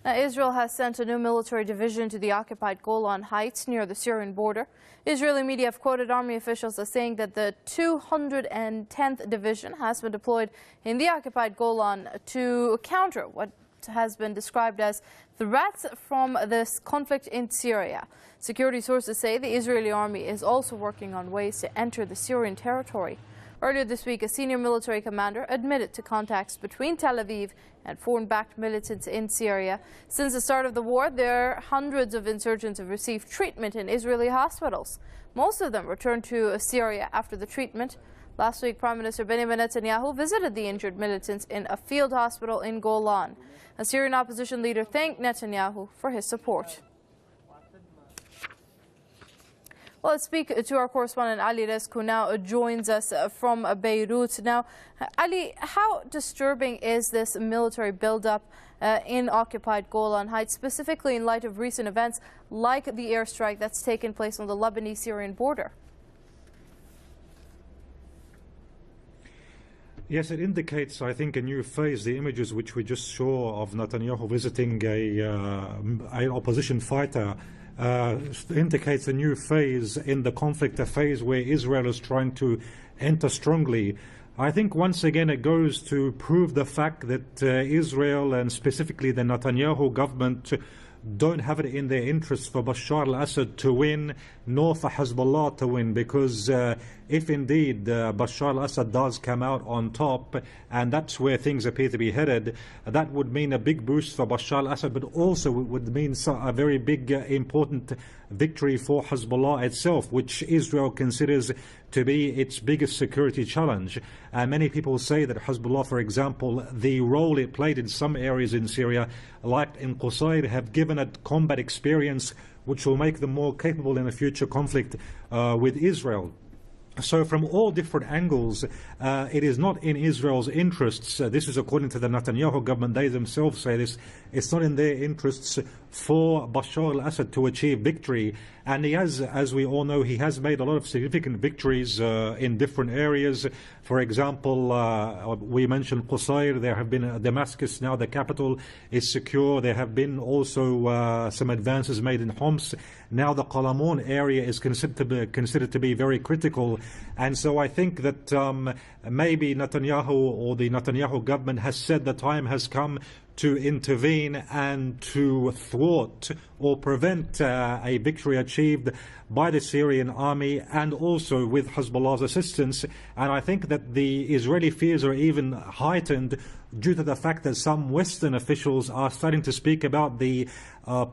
Now, Israel has sent a new military division to the occupied Golan Heights near the Syrian border. Israeli media have quoted army officials as saying that the 210th Division has been deployed in the occupied Golan to counter what has been described as threats from this conflict in Syria. Security sources say the Israeli army is also working on ways to enter the Syrian territory. Earlier this week, a senior military commander admitted to contacts between Tel Aviv and foreign-backed militants in Syria. Since the start of the war, hundreds of insurgents have received treatment in Israeli hospitals. Most of them returned to Syria after the treatment. Last week, Prime Minister Benny Netanyahu visited the injured militants in a field hospital in Golan. A Syrian opposition leader thanked Netanyahu for his support. Well, let's speak to our correspondent Ali Rizk, who now joins us from Beirut. Now, Ali, how disturbing is this military buildup in occupied Golan Heights, specifically in light of recent events like the airstrike that's taken place on the Lebanese-Syrian border? Yes, it indicates, I think, a new phase. The images which we just saw of Netanyahu visiting an opposition fighter indicates a new phase in the conflict, a phase where Israel is trying to enter strongly. I think once again it goes to prove the fact that Israel, and specifically the Netanyahu government, don't have it in their interest for Bashar al-Assad to win, nor for Hezbollah to win, because if indeed Bashar al-Assad does come out on top, and that's where things appear to be headed, that would mean a big boost for Bashar al-Assad, but also would mean a very big, important victory for Hezbollah itself, which Israel considers to be its biggest security challenge. Many people say that Hezbollah, for example, the role it played in some areas in Syria, like in Qusayr, have given it combat experience which will make them more capable in a future conflict with Israel. So from all different angles, it is not in Israel's interests. This is according to the Netanyahu government. They themselves say this. It's not in their interests for Bashar al-Assad to achieve victory. And he has, as we all know, he has made a lot of significant victories in different areas. For example, we mentioned Qusayr. There have been Damascus now, the capital, is secure. There have been also some advances made in Homs. Now the Qalamon area is considered to be very critical. And so I think that maybe Netanyahu or the Netanyahu government has said the time has come to intervene and to thwart or prevent a victory achieved by the Syrian army, and also with Hezbollah's assistance. And I think that the Israeli fears are even heightened due to the fact that some Western officials are starting to speak about the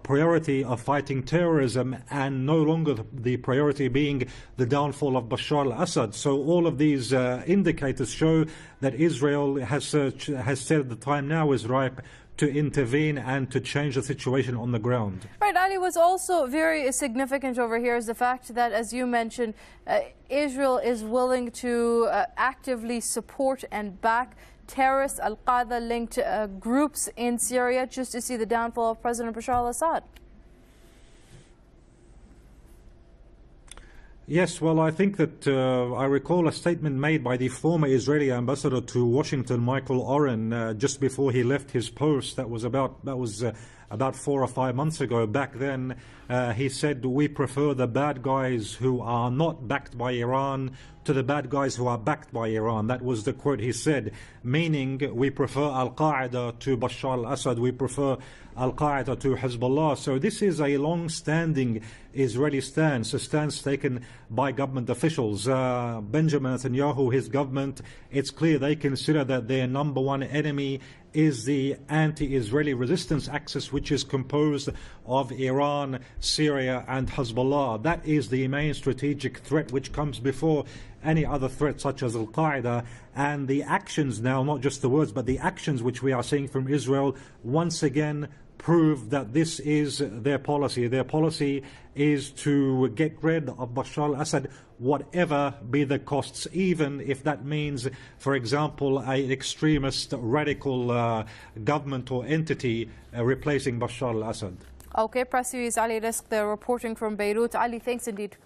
priority of fighting terrorism, and no longer the priority being the downfall of Bashar al-Assad. So all of these indicators show that Israel has said the time now is ripe to intervene and to change the situation on the ground. Right, Ali, what's also very significant over here is the fact that, as you mentioned, Israel is willing to actively support and back terrorist Al-Qaeda-linked groups in Syria just to see the downfall of President Bashar al-Assad. Yes, well, I think that I recall a statement made by the former Israeli ambassador to Washington, Michael Oren, just before he left his post. That was about 4 or 5 months ago. Back then, he said, "We prefer the bad guys who are not backed by Iran to the bad guys who are backed by Iran." That was the quote he said, meaning we prefer Al-Qaeda to Bashar al-Assad, we prefer Al-Qaeda to Hezbollah. So this is a long-standing Israeli stance, a stance taken by government officials. Benjamin Netanyahu, his government, it's clear they consider that their number one enemy is the anti-Israeli resistance axis, which is composed of Iran, Syria and Hezbollah. That is the main strategic threat which comes before any other threat such as Al-Qaeda. And the actions now, not just the words, but the actions which we are seeing from Israel, once again prove that this is their policy. Their policy is to get rid of Bashar al-Assad, whatever be the costs, even if that means, for example, an extremist radical government or entity replacing Bashar al-Assad. Okay, Press Series Ali Rizk, the reporting from Beirut. Ali, thanks indeed.